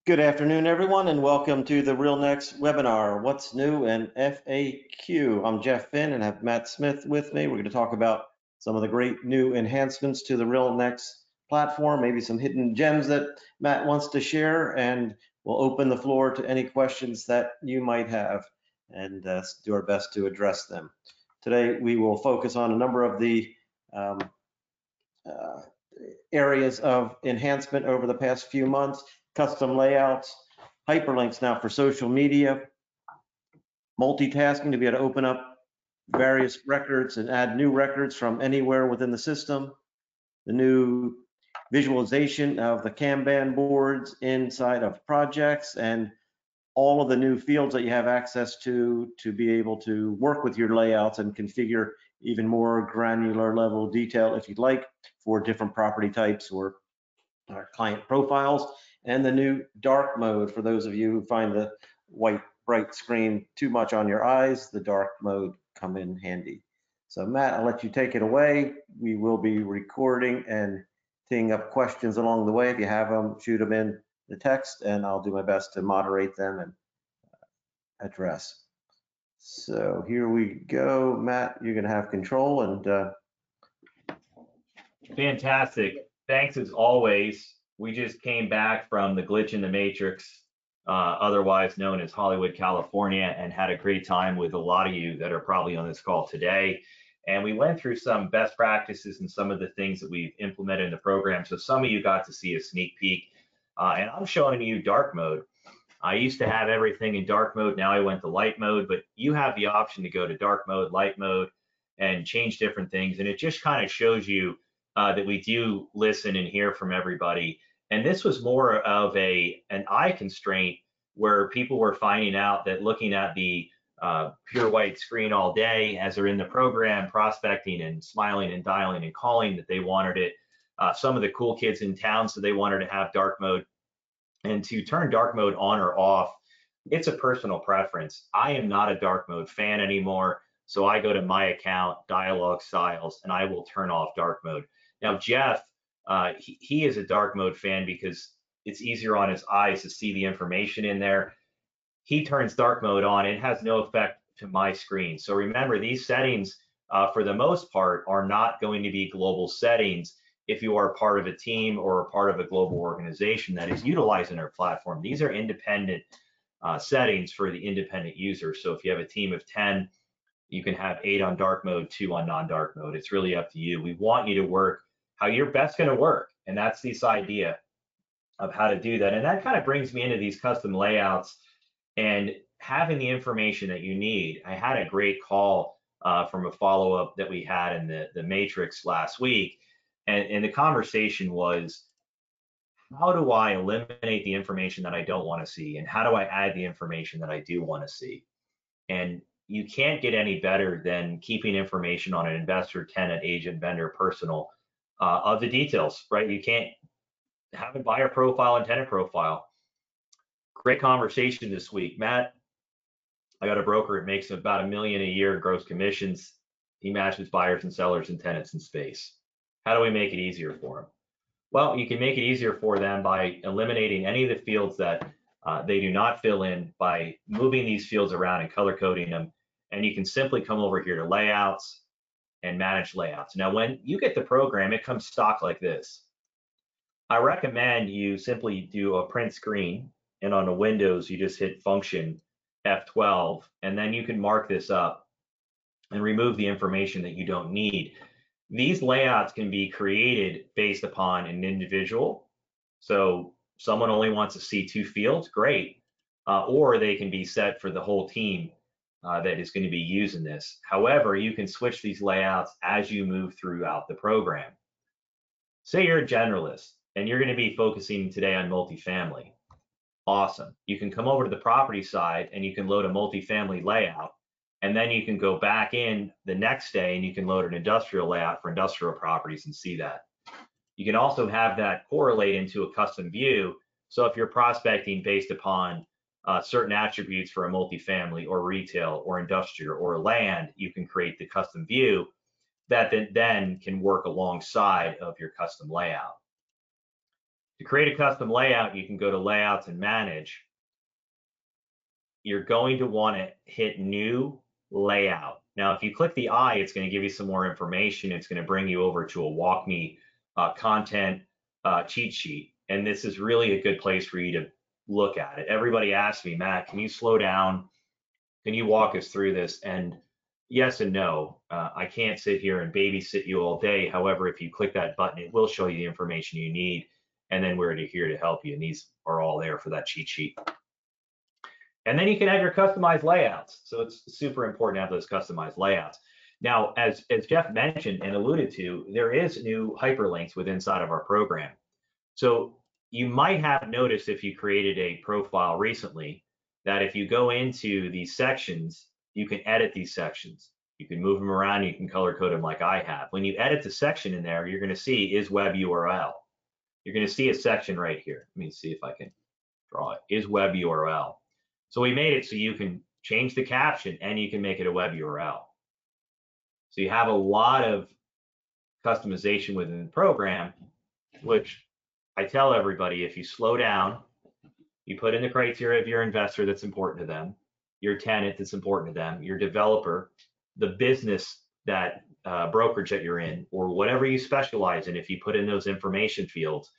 Good afternoon, everyone, and welcome to the RealNex webinar, What's New in FAQ. I'm Jeff Finn and have Matt Smith with me. We're going to talk about some of the great new enhancements to the RealNex platform, maybe some hidden gems that Matt wants to share, and we'll open the floor to any questions that you might have and do our best to address them. Today, we will focus on a number of the uh, areas of enhancement over the past few months: custom layouts, hyperlinks now for social media, multitasking to be able to open up various records and add new records from anywhere within the system, the new visualization of the Kanban boards inside of projects, and all of the new fields that you have access to be able to work with your layouts and configure even more granular level detail if you'd like for different property types or client profiles, and the new dark mode for those of you who find the white bright screen too much on your eyes. The dark mode come in handy. So Matt, I'll let you take it away. We will be recording and teeing up questions along the way. If you have them, shoot them in the text and I'll do my best to moderate them and address. So here we go. Matt, you're going to have control and Fantastic. Thanks as always. We just came back from the Glitch in the Matrix, otherwise known as Hollywood, California, and had a great time with a lot of you that are probably on this call today. And we went through some best practices and some of the things that we've implemented in the program. So some of you got to see a sneak peek. And I'm showing you dark mode. I used to have everything in dark mode. Now I went to light mode, but you have the option to go to dark mode, light mode, and change different things. And it just kind of shows you that we do listen and hear from everybody. And this was more of an eye constraint where people were finding out that looking at the pure white screen all day as they're in the program, prospecting and smiling and dialing and calling, that they wanted it. Some of the cool kids in town, so they wanted to have dark mode. And to turn dark mode on or off, it's a personal preference. I am not a dark mode fan anymore. So I go to my account, dialog styles, and I will turn off dark mode. Now, Jeff, he is a dark mode fan because it's easier on his eyes to see the information in there. He turns dark mode on. It has no effect to my screen. So remember, these settings, for the most part, are not going to be global settings if you are part of a team or a part of a global organization that is utilizing our platform. These are independent settings for the independent user. So if you have a team of 10, you can have 8 on dark mode, 2 on non-dark mode. It's really up to you. We want you to work how you're best going to work. And that's this idea of how to do that. And that kind of brings me into these custom layouts and having the information that you need. I had a great call from a follow-up that we had in the Matrix last week. And the conversation was, how do I eliminate the information that I don't want to see? And how do I add the information that I do want to see? And you can't get any better than keeping information on an investor, tenant, agent, vendor, personal of the details, right? You can't have a buyer profile and tenant profile. Great conversation this week. Matt, I got a broker. It makes about $1 million a year in gross commissions. He matches buyers and sellers and tenants in space. How do we make it easier for them? Well, you can make it easier for them by eliminating any of the fields that they do not fill in, by moving these fields around and color coding them. And you can simply come over here to layouts and manage layouts. Now, when you get the program, it comes stock like this. I recommend you simply do a print screen, and on the Windows, you just hit function F12, and then you can mark this up and remove the information that you don't need. These layouts can be created based upon an individual. So someone only wants to see 2 fields, great. Or they can be set for the whole team that is going to be using this. However, you can switch these layouts as you move throughout the program. Say you're a generalist and you're going to be focusing today on multifamily. Awesome. You can come over to the property side and you can load a multifamily layout. And then you can go back in the next day and you can load an industrial layout for industrial properties and see that. You can also have that correlate into a custom view. So if you're prospecting based upon certain attributes for a multifamily or retail or industrial or land, you can create the custom view that then can work alongside of your custom layout. To create a custom layout, you can go to Layouts and Manage. You're going to want to hit New Layout. Now, if you click the eye, it's going to give you some more information. It's going to bring you over to a Walk Me content cheat sheet. And this is really a good place for you to look at it. Everybody asks me, Matt, can you slow down? Can you walk us through this? And yes and no. I can't sit here and babysit you all day. However, if you click that button, it will show you the information you need. And then we're here to help you. And these are all there for that cheat sheet. And then you can have your customized layouts. So it's super important to have those customized layouts. Now, as Jeff mentioned and alluded to, there is new hyperlinks within inside of our program. So you might have noticed if you created a profile recently that if you go into these sections, you can edit these sections. You can move them around, you can color code them like I have. When you edit the section in there, you're going to see is web URL. You're going to see a section right here. Let me see if I can draw it. Is web URL. So we made it so you can change the caption and you can make it a web URL. So you have a lot of customization within the program, which I tell everybody, if you slow down, you put in the criteria of your investor that's important to them, your tenant that's important to them, your developer, the business that brokerage that you're in, or whatever you specialize in. If you put in those information fields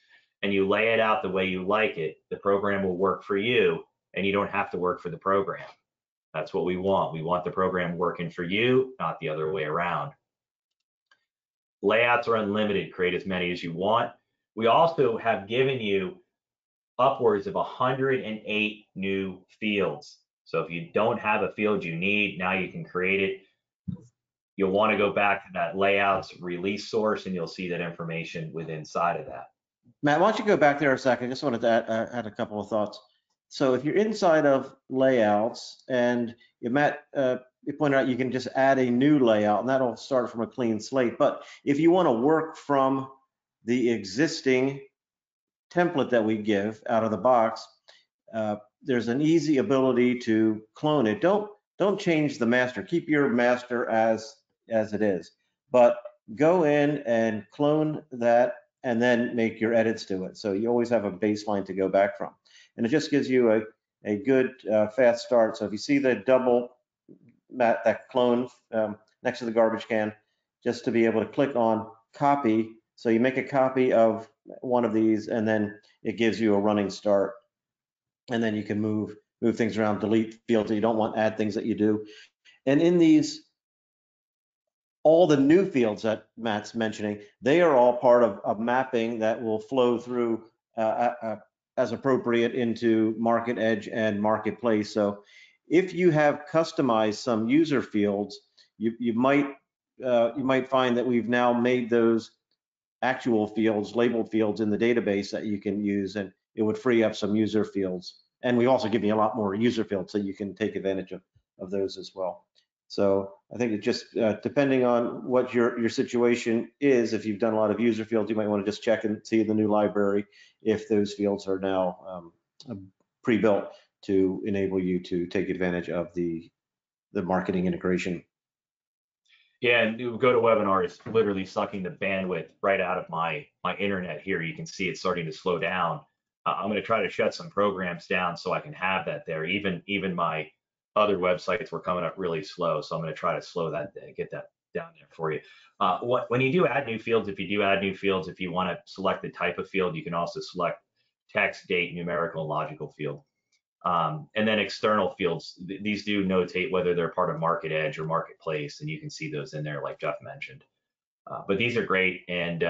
and you lay it out the way you like it, the program will work for you and you don't have to work for the program. That's what we want. We want the program working for you, not the other way around. Layouts are unlimited. Create as many as you want. We also have given you upwards of 108 new fields. So if you don't have a field you need, now you can create it. You'll want to go back to that layouts release source and you'll see that information within inside of that. Matt, why don't you go back there a second? I just wanted to add a couple of thoughts. So if you're inside of layouts and Matt, you pointed out you can just add a new layout and that'll start from a clean slate. But if you want to work from the existing template that we give out of the box, there's an easy ability to clone it. Don't change the master. Keep your master as it is, but go in and clone that and then make your edits to it. So you always have a baseline to go back from. And it just gives you a good fast start. So if you see the double that clone next to the garbage can, just to be able to click on copy. So you make a copy of one of these and then it gives you a running start. And then you can move things around, delete fields that you don't want, add things that you do. And in these, all the new fields that Matt's mentioning, they are all part of a mapping that will flow through as appropriate into Market Edge and Marketplace. So if you have customized some user fields, you might find that we've now made those actual fields, labeled fields in the database that you can use, and it would free up some user fields. And we also give you a lot more user fields so you can take advantage of those as well. So I think it just depending on what your situation is, if you've done a lot of user fields, you might want to just check and see the new library if those fields are now pre-built to enable you to take advantage of the marketing integration. Yeah, and you go to webinar, it's literally sucking the bandwidth right out of my internet here. You can see it's starting to slow down. I'm going to try to shut some programs down so I can have that there. Even my other websites were coming up really slow, so I'm going to try to slow that, get that down there for you. When you do add new fields, if you want to select the type of field, you can also select text, date, numerical, and logical field. And then external fields, these do notate whether they're part of Market Edge or Marketplace, and you can see those in there like Jeff mentioned. But these are great, and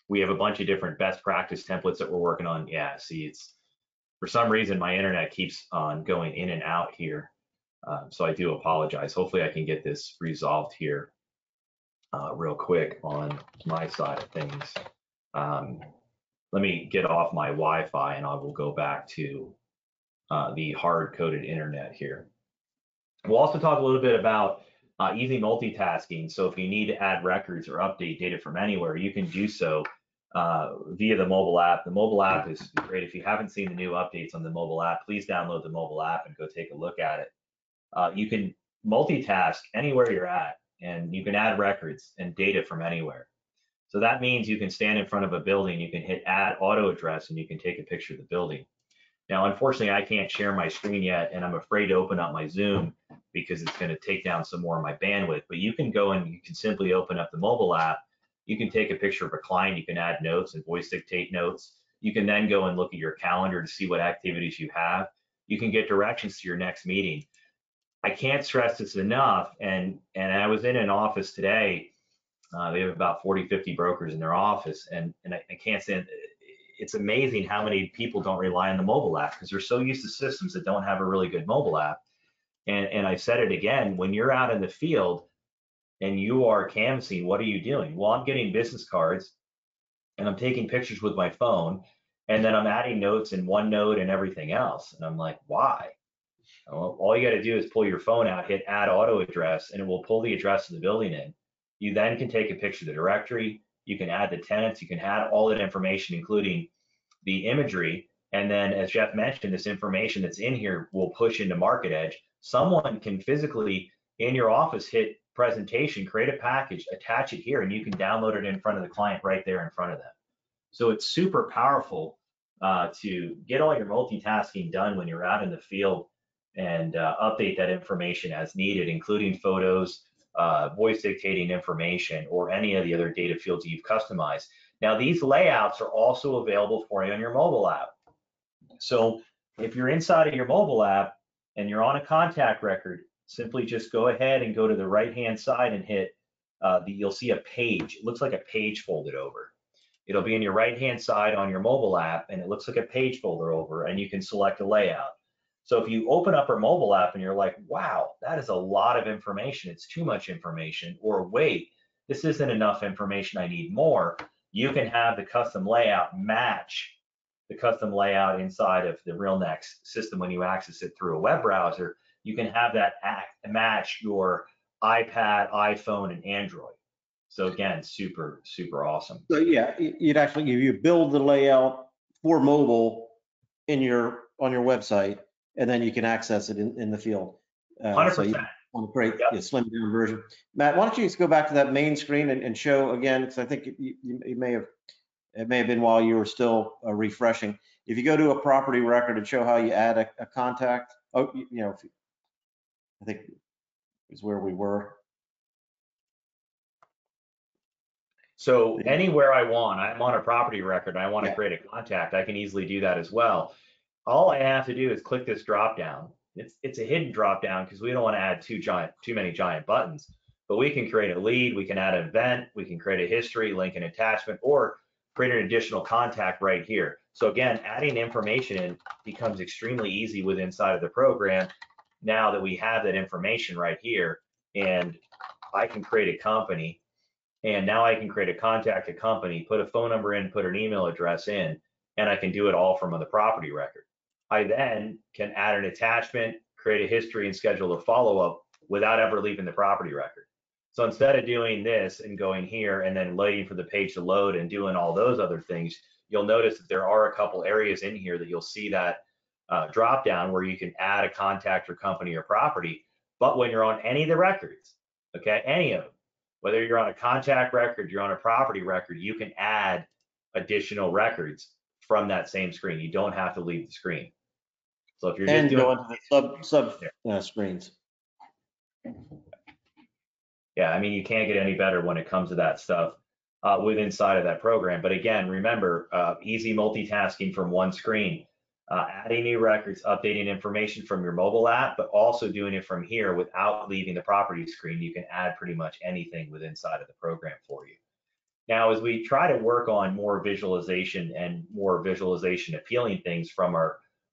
we have a bunch of different best practice templates that we're working on. Yeah, see, it's for some reason my internet keeps on going in and out here, so I do apologize. Hopefully I can get this resolved here real quick on my side of things. Let me get off my Wi-Fi and I will go back to the hard-coded internet here. We'll also talk a little bit about easy multitasking. So if you need to add records or update data from anywhere, you can do so via the mobile app. The mobile app is great. If you haven't seen the new updates on the mobile app, please download the mobile app and go take a look at it. You can multitask anywhere you're at, and you can add records and data from anywhere. So that means you can stand in front of a building, you can hit add auto address, and you can take a picture of the building. Now, unfortunately, I can't share my screen yet, and I'm afraid to open up my Zoom because it's going to take down some more of my bandwidth. But you can go and you can simply open up the mobile app. You can take a picture of a client. You can add notes and voice dictate notes. You can then go and look at your calendar to see what activities you have. You can get directions to your next meeting. I can't stress this enough. And I was in an office today. They have about 40, 50 brokers in their office, and I can't say it's amazing how many people don't rely on the mobile app because they're so used to systems that don't have a really good mobile app. And I said it again, when you're out in the field and you are canvassing, what are you doing? Well, I'm getting business cards and I'm taking pictures with my phone, and then I'm adding notes in OneNote and everything else. And I'm like, why? Well, all you got to do is pull your phone out, hit add auto address, and it will pull the address of the building in. You then can take a picture of the directory. You can add the tenants. You can add all that information, including the imagery. And then, as Jeff mentioned, this information that's in here will push into Market Edge. Someone can physically, in your office, hit presentation, create a package, attach it here, and you can download it in front of the client right there in front of them. So it's super powerful to get all your multitasking done when you're out in the field and update that information as needed, including photos, voice dictating information, or any of the other data fields you've customized. Now, these layouts are also available for you on your mobile app. So if you're inside of your mobile app and you're on a contact record, simply just go ahead and go to the right-hand side and hit, you'll see a page. It looks like a page folded over. It'll be in your right-hand side on your mobile app, and it looks like a page folder over, and you can select a layout. So if you open up our mobile app and you're like, wow, that is a lot of information, it's too much information, or wait, this isn't enough information, I need more, you can have the custom layout match the custom layout inside of the RealNex system when you access it through a web browser. You can have that match your iPad, iPhone, and Android. So again, super, super awesome. So yeah, you'd actually, you build the layout for mobile on your website, and then you can access it in the field. 100%. So you want to create Yep. a slim down version. Matt, why don't you just go back to that main screen and show again, because I think you may have, it may have been while you were still refreshing. If you go to a property record and show how you add a contact, I think is where we were. So anywhere I want, I'm on a property record, and I want to Yeah. create a contact, I can easily do that as well. All I have to do is click this drop down. It's a hidden drop down because we don't want to add too many giant buttons, but we can create a lead, we can add an event, we can create a history, link an attachment, or create an additional contact right here. So again, adding information in becomes extremely easy with inside of the program now that we have that information right here. And I can create a company, and now I can create a contact a company, put a phone number in, put an email address in, and I can do it all from the property record. I then can add an attachment, create a history, and schedule a follow-up without ever leaving the property record. So instead of doing this and going here and then waiting for the page to load and doing all those other things, you'll notice that there are a couple areas in here that you'll see that drop down where you can add a contact or company or property. But when you're on any of the records, okay, any of them, whether you're on a contact record, you're on a property record, you can add additional records from that same screen. You don't have to leave the screen. So if you're just doing, go into the sub screens. Yeah, I mean, you can't get any better when it comes to that stuff with inside of that program. But again, remember, easy multitasking from one screen, adding new records, updating information from your mobile app, but also doing it from here without leaving the property screen. You can add pretty much anything with inside of the program for you. Now, as we try to work on more visualization and more visualization appealing things from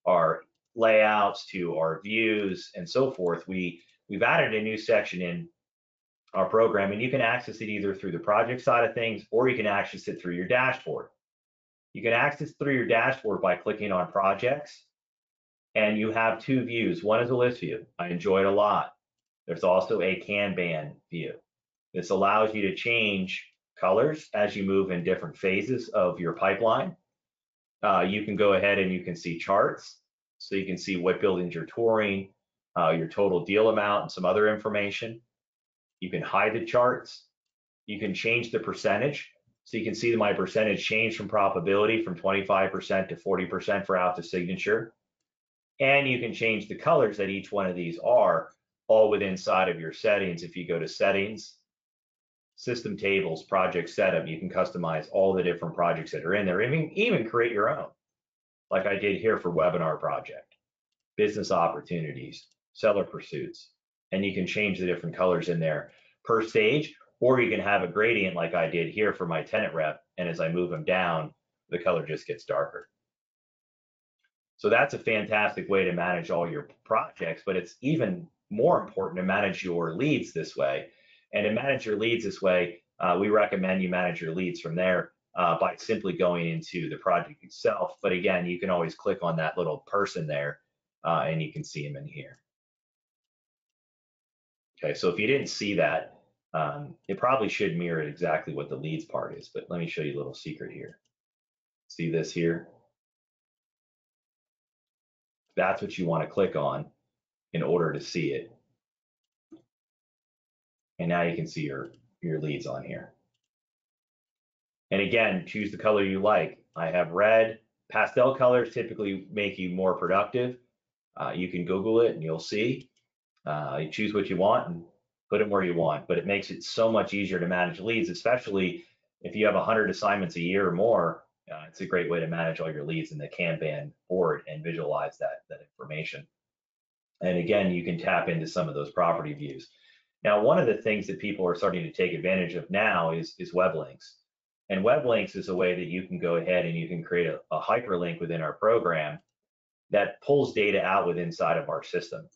our layouts to our views and so forth, we've added a new section in our program, and you can access it either through the project side of things, or you can access it through your dashboard. You can access through your dashboard by clicking on projects, and you have two views. One is a list view. I enjoy it a lot. There's also a Kanban view. This allows you to change colors as you move in different phases of your pipeline. You can go ahead and you can see charts. So you can see what buildings you're touring, your total deal amount, and some other information. You can hide the charts. You can change the percentage. So you can see my percentage change from probability from 25% to 40% for out to signature. And you can change the colors that each one of these are all within inside of your settings. If you go to settings, system tables, project setup, you can customize all the different projects that are in there, even create your own, like I did here for webinar project, business opportunities, seller pursuits, and you can change the different colors in there per stage, or you can have a gradient like I did here for my tenant rep, and as I move them down, the color just gets darker. So that's a fantastic way to manage all your projects, but it's even more important to manage your leads this way. And to manage your leads this way, we recommend you manage your leads from there by simply going into the project itself. But again, you can always click on that little person there and you can see them in here. Okay, so if you didn't see that, it probably should mirror exactly what the leads part is, but let me show you a little secret here. See this here? That's what you want to click on in order to see it. And now you can see your leads on here. And again, choose the color you like. I have red. Pastel colors typically make you more productive. You can Google it and you'll see. You choose what you want and put them where you want, but it makes it so much easier to manage leads, especially if you have 100 assignments a year or more. It's a great way to manage all your leads in the Kanban board and visualize that information. And again, you can tap into some of those property views. Now, one of the things that people are starting to take advantage of now is web links. And web links is a way that you can go ahead and you can create a hyperlink within our program that pulls data out with inside of our system.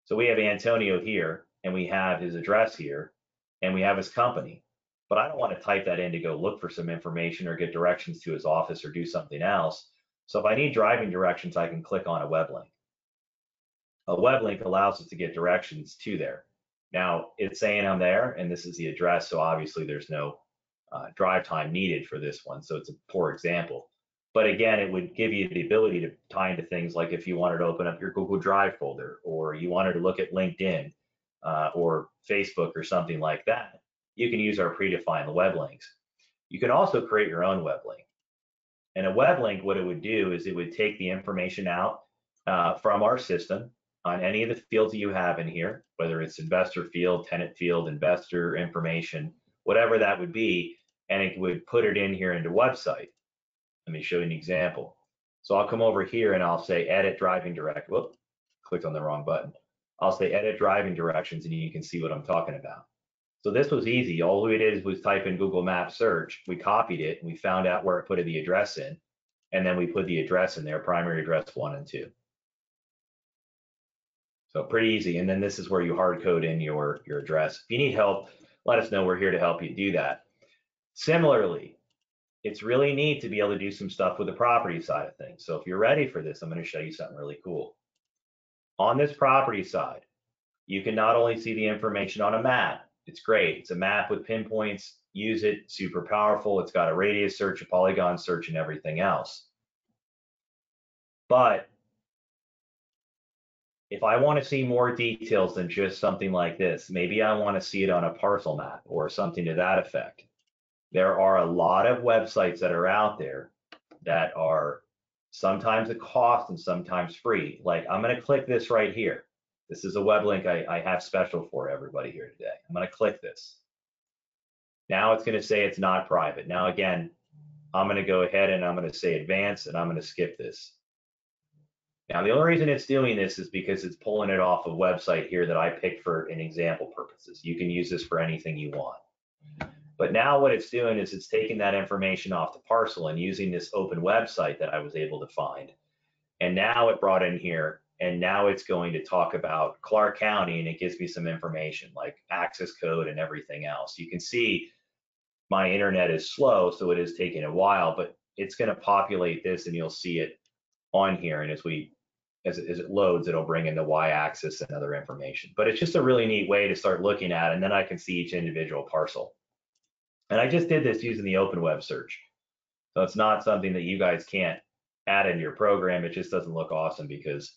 So we have Antonio here, and we have his address here, and we have his company. But I don't want to type that in to go look for some information or get directions to his office or do something else. So if I need driving directions, I can click on a web link. A web link allows us to get directions to there. Now, it's saying I'm there, and this is the address, so obviously there's no drive time needed for this one, so it's a poor example. But again, it would give you the ability to tie into things like if you wanted to open up your Google Drive folder, or you wanted to look at LinkedIn or Facebook or something like that, you can use our predefined web links. You can also create your own web link. And a web link, what it would do is it would take the information out from our system on any of the fields that you have in here, whether it's investor field, tenant field, investor information, whatever that would be, and it would put it in here into website. Let me show you an example. So I'll come over here and I'll say edit driving direct. Whoop, clicked on the wrong button. I'll say edit driving directions and you can see what I'm talking about. So this was easy. All we did was type in Google Maps search. We copied it and we found out where it put the address in. And then we put the address in there, primary address 1 and 2. So pretty easy. And then this is where you hard code in your address. If you need help, let us know. We're here to help you do that. Similarly, it's really neat to be able to do some stuff with the property side of things. So if you're ready for this, I'm going to show you something really cool. On this property side, you can not only see the information on a map. It's great. It's a map with pinpoints. Use it. Super powerful. It's got a radius search, a polygon search, and everything else. But if I want to see more details than just something like this, maybe I want to see it on a parcel map or something to that effect. There are a lot of websites that are out there that are sometimes a cost and sometimes free. Like I'm going to click this right here. This is a web link I have special for everybody here today. I'm going to click this. Now it's going to say it's not private. Now again, I'm going to go ahead and I'm going to say advanced and I'm going to skip this. Now, the only reason it's doing this is because it's pulling it off a website here that I picked for an example purposes. You can use this for anything you want. But now what it's doing is it's taking that information off the parcel and using this open website that I was able to find. And now it brought in here, and now it's going to talk about Clark County, and it gives me some information like access code and everything else. You can see my internet is slow, so it is taking a while, but it's going to populate this and you'll see it on here. And as it loads, it'll bring in the y-axis and other information. But it's just a really neat way to start looking at, and then I can see each individual parcel. And I just did this using the open web search. So it's not something that you guys can't add into your program. It just doesn't look awesome because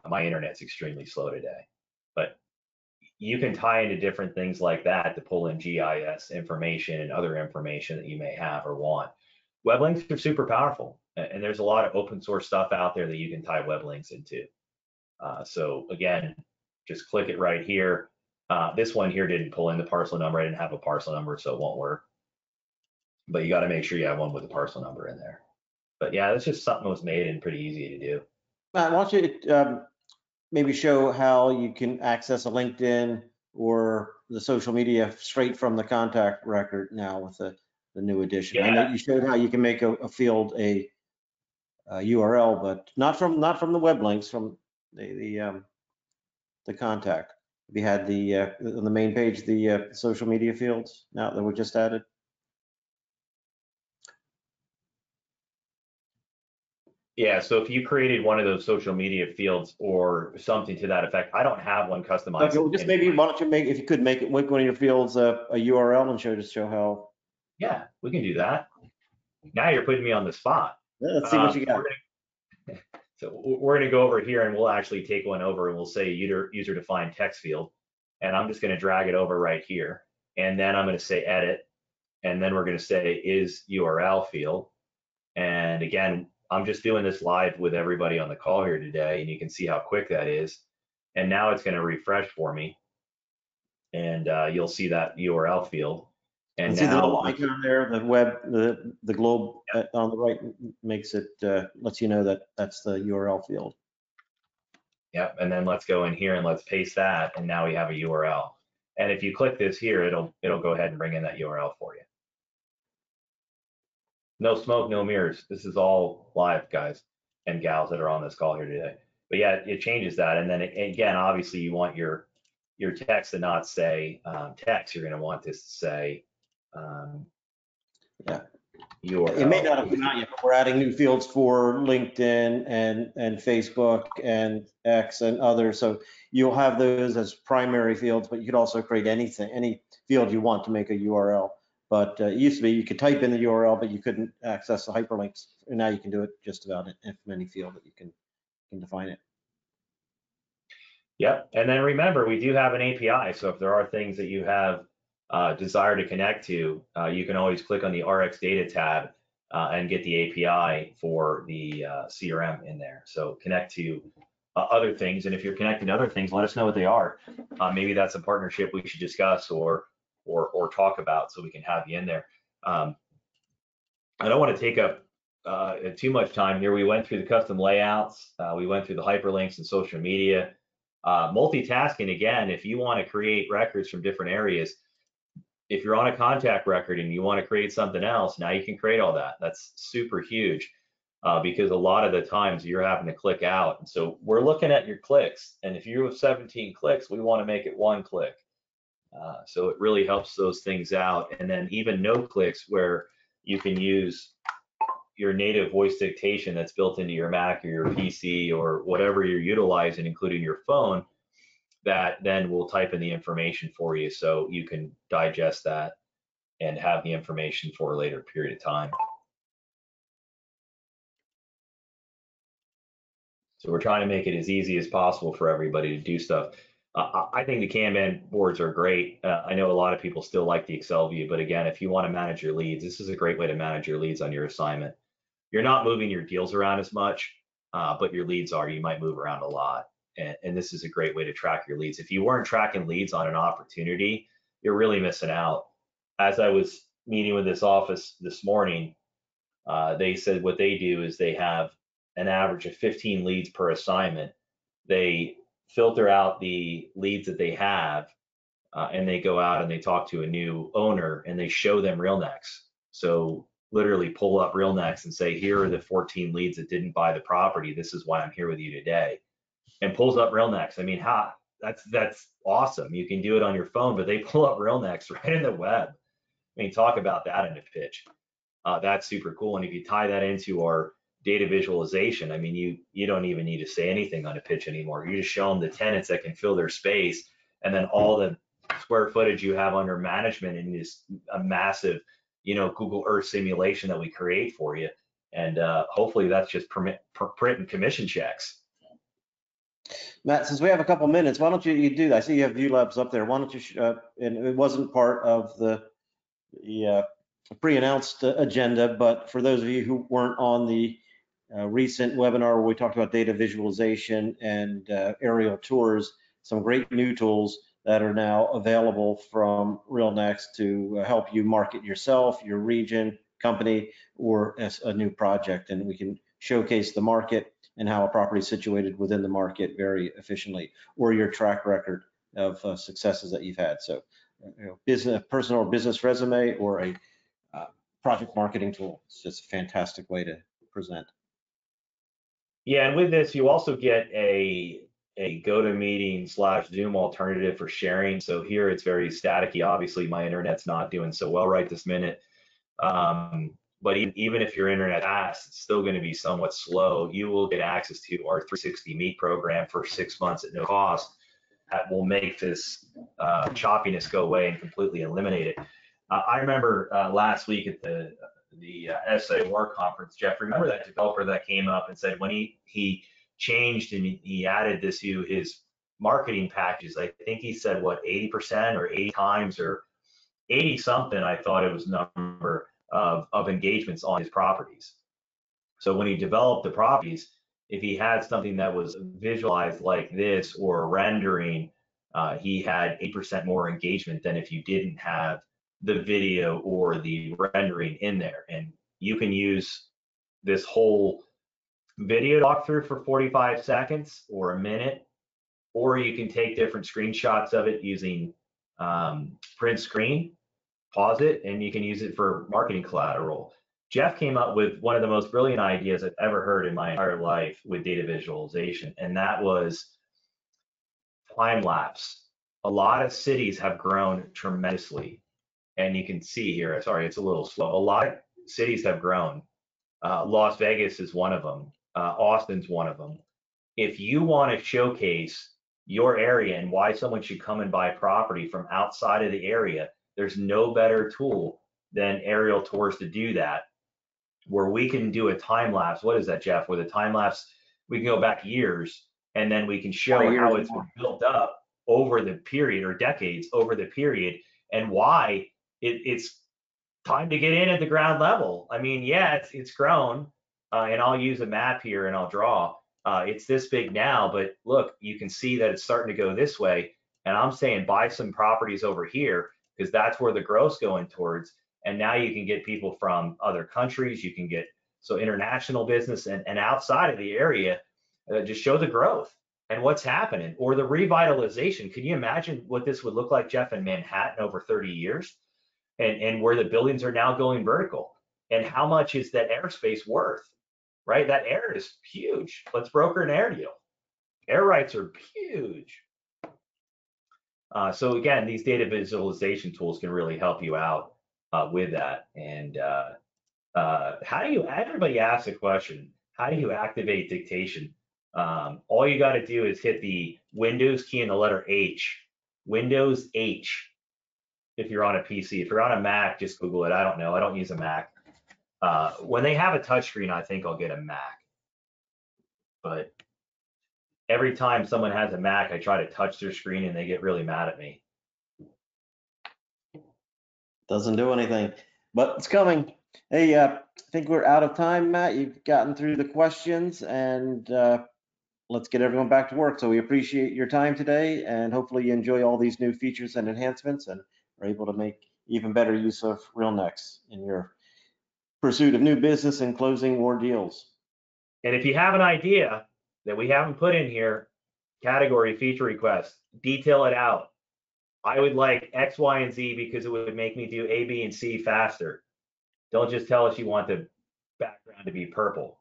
my internet's extremely slow today. But you can tie into different things like that to pull in GIS information and other information that you may have or want. Web links are super powerful, and there's a lot of open source stuff out there that you can tie web links into. So again, just click it right here. This one here didn't pull in the parcel number. I didn't have a parcel number, so it won't work. But you got to make sure you have one with a parcel number in there. But yeah, that's just something that was made and pretty easy to do. Matt, why don't you maybe show how you can access a LinkedIn or the social media straight from the contact record now with the new edition? Yeah. I know you showed how you can make a field a URL, but not from the web links, from the contact. We had on the main page the social media fields now that were just added. Yeah, so if you created one of those social media fields or something to that effect, I don't have one customized. Okay, well, just maybe why don't you make, if you could make one of your fields a URL and show how. Yeah, we can do that. Now you're putting me on the spot. Let's see what you got. So we're going to go over here and we'll actually take one over and we'll say user defined text field. And I'm just going to drag it over right here. And then I'm going to say edit. And then we're going to say is URL field. And again, I'm just doing this live with everybody on the call here today, and you can see how quick that is. And now it's going to refresh for me, and you'll see that URL field. And see now the little icon there, the web, the globe on the right makes it lets you know that that's the URL field. Yep. And then let's go in here and let's paste that, and now we have a URL. And if you click this here, it'll go ahead and bring in that URL for you. No smoke, no mirrors. This is all live, guys and gals that are on this call here today. But yeah, it changes that. And then again, obviously, you want your text to not say text. You're going to want this to say yeah. URL. It may not have come out yet, but we're adding new fields for LinkedIn and Facebook and X and others. So you'll have those as primary fields, but you could also create any field you want to make a URL. But it used to be you could type in the URL, but you couldn't access the hyperlinks. And now you can do it just about in any field that you can define it. Yep. And then remember, we do have an API. So if there are things that you have desire to connect to, you can always click on the RX data tab and get the API for the CRM in there. So connect to other things. And if you're connecting to other things, let us know what they are. Maybe that's a partnership we should discuss or talk about so we can have you in there. I don't want to take up too much time here. We went through the custom layouts. We went through the hyperlinks and social media. Multitasking, again, if you want to create records from different areas, if you're on a contact record and you want to create something else, now you can create all that. That's super huge because a lot of the times you're having to click out. And so we're looking at your clicks. And if you have 17 clicks, we want to make it 1 click. So it really helps those things out. And then even no clicks, where you can use your native voice dictation that's built into your Mac or your PC or whatever you're utilizing, including your phone, that then will type in the information for you so you can digest that and have the information for a later period of time. So we're trying to make it as easy as possible for everybody to do stuff. I think the Kanban boards are great. I know a lot of people still like the Excel view, but again, if you want to manage your leads, this is a great way to manage your leads on your assignment. You're not moving your deals around as much, but your leads are. You might move around a lot. And this is a great way to track your leads. If you weren't tracking leads on an opportunity, you're really missing out. As I was meeting with this office this morning, they said what they do is they have an average of 15 leads per assignment. They filter out the leads that they have, and they go out and they talk to a new owner and they show them RealNex. So literally pull up RealNex and say, here are the 14 leads that didn't buy the property. This is why I'm here with you today. And pulls up RealNex. I mean, that's awesome. You can do it on your phone, but they pull up RealNex right in the web. I mean, talk about that in a pitch. That's super cool. And if you tie that into our data visualization, I mean, you don't even need to say anything on a pitch anymore. You just show them the tenants that can fill their space, and then all the square footage you have under management in this a massive, Google Earth simulation that we create for you. And hopefully that's just print and commission checks. Matt, since we have a couple minutes, why don't you do that? I see you have View Labs up there. Why don't you, and it wasn't part of the pre-announced agenda, but for those of you who weren't on the recent webinar where we talked about data visualization and aerial tours, some great new tools that are now available from RealNex to help you market yourself, your region, company, or as a new project. And we can showcase the market and how a property is situated within the market very efficiently, or your track record of successes that you've had. So, business, personal or business resume, or a project marketing tool. It's just a fantastic way to present. Yeah, and with this, you also get a GoToMeeting / Zoom alternative for sharing. So here it's very staticky. Obviously, my internet's not doing so well right this minute. But even if your internet fast, it's still going to be somewhat slow. You will get access to our 360 Meet program for 6 months at no cost. That will make this choppiness go away and completely eliminate it. I remember last week at the SAOR conference, Jeff, remember that developer that came up and said when he changed and he added this to his marketing packages, I think he said, what, 80% or 80 times or 80 something, I thought it was number of engagements on his properties. So when he developed the properties, if he had something that was visualized like this or rendering, he had 8% more engagement than if you didn't have the video or the rendering in there. And you can use this whole video walkthrough for 45 seconds or a minute, or you can take different screenshots of it using print screen, pause it, and you can use it for marketing collateral. Jeff came up with one of the most brilliant ideas I've ever heard in my entire life with data visualization, and that was time lapse. A lot of cities have grown tremendously, and you can see here, sorry, it's a little slow. A lot of cities have grown. Las Vegas is one of them. Austin's one of them. If you want to showcase your area and why someone should come and buy property from outside of the area, there's no better tool than aerial tours to do that, where we can do a time lapse. What is that, Jeff? With a time lapse, we can go back years and then we can show how it's been built up over the period, or decades over the period, and why it's time to get in at the ground level. I mean, yeah, it's grown, and I'll use a map here and I'll draw. It's this big now, but look, you can see that it's starting to go this way. And I'm saying buy some properties over here because that's where the growth's going towards. And now you can get people from other countries. You can get international business and outside of the area, just show the growth and what's happening, or the revitalization. Can you imagine what this would look like, Jeff, in Manhattan over 30 years? And where the buildings are now going vertical, and how much is that airspace worth, right? That air is huge. Let's broker an air deal. Air rights are huge. So again, these data visualization tools can really help you out with that. And how do you, everybody asks a question, how do you activate dictation? All you got to do is hit the Windows key and the letter H, Windows H. If you're on a PC. If you're on a Mac, just Google it. I don't know. I don't use a Mac. When they have a touchscreen, I think I'll get a Mac. But every time someone has a Mac, I try to touch their screen and they get really mad at me. Doesn't do anything, but it's coming. Hey, I think we're out of time, Matt. You've gotten through the questions, and let's get everyone back to work. So we appreciate your time today, and hopefully you enjoy all these new features and enhancements and are able to make even better use of RealNex in your pursuit of new business and closing more deals. And if you have an idea that we haven't put in here, category feature request, detail it out. I would like X, Y, and Z because it would make me do A, B, and C faster. Don't just tell us you want the background to be purple.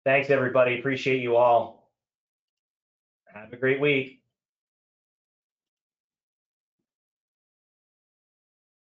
Thanks, everybody. Appreciate you all. Have a great week.